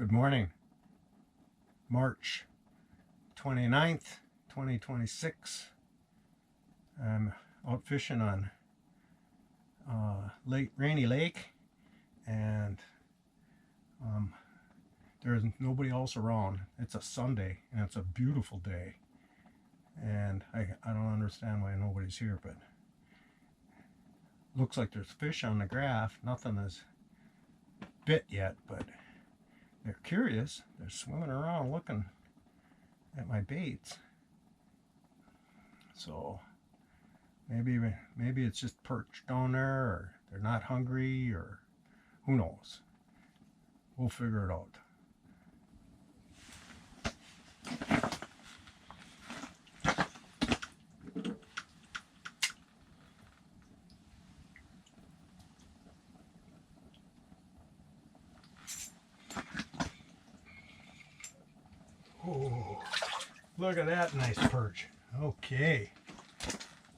Good morning, March 29th, 2026. I'm out fishing on Rainy Lake, and there's nobody else around. It's a Sunday, and it's a beautiful day, and I don't understand why nobody's here, but looks like there's fish on the graph. Nothing is bit yet, but they're curious. They're swimming around looking at my baits. So maybe it's just perched down there, or they're not hungry, or who knows. We'll figure it out. Oh, look at that nice perch. Okay,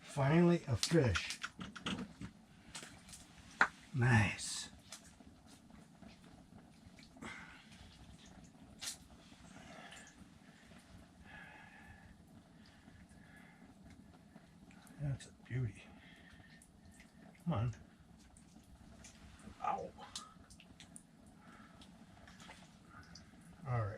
finally a fish. Nice. That's a beauty. Come on. Ow. All right.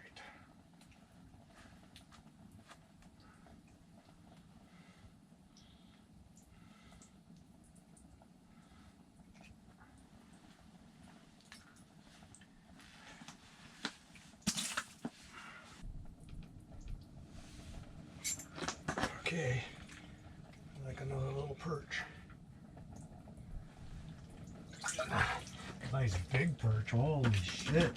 Okay, like another little perch. Nice big perch, holy shit.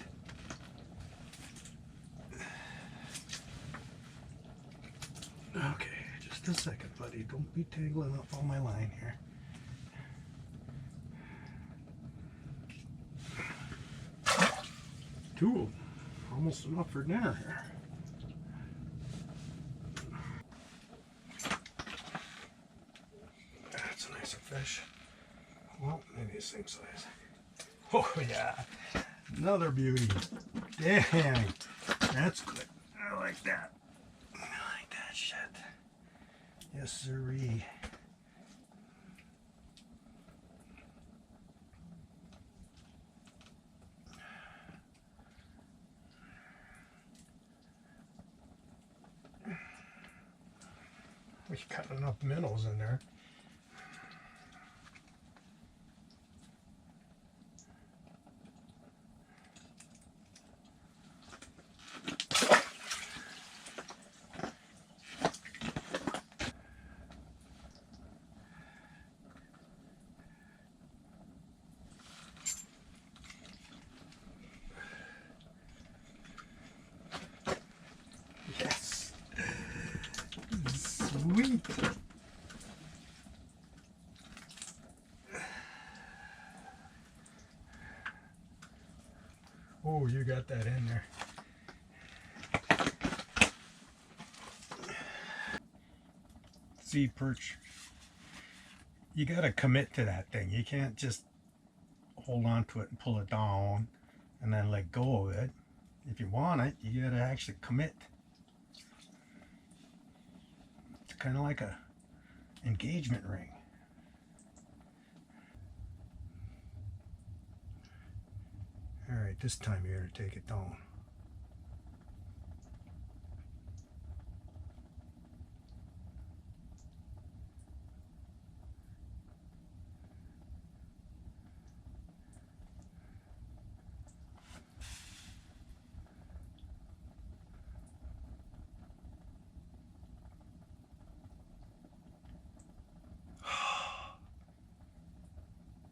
Okay, just a second, buddy. Don't be tangling up on my line here. Two of them, almost enough for dinner here. That's a nice fish. Well, maybe a same size. Oh yeah, another beauty. Dang, that's good. I like that. I like that shit. Yes, sirree. We got enough minnows in there. Yes. Sweet. Oh, you got that in there. See, perch, you got to commit to that thing. You can't just hold on to it and pull it down and then let go of it. If you want it, you got to actually commit. It's kind of like a engagement ring. All right, this time you're going to take it down.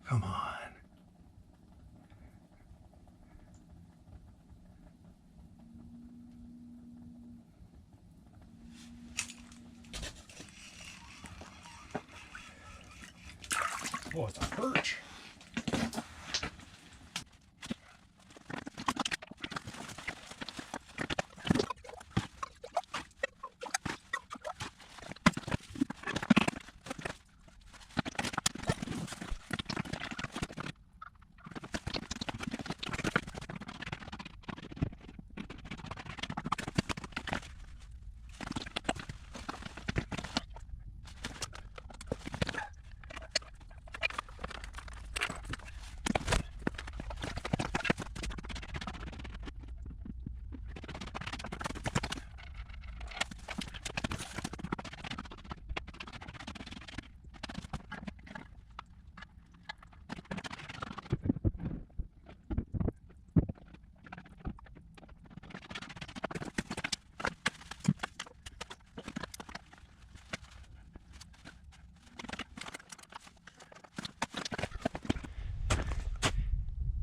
Come on. Oh, it's a perch.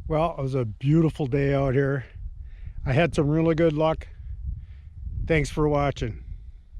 Well, it was a beautiful day out here. I had some really good luck. Thanks for watching.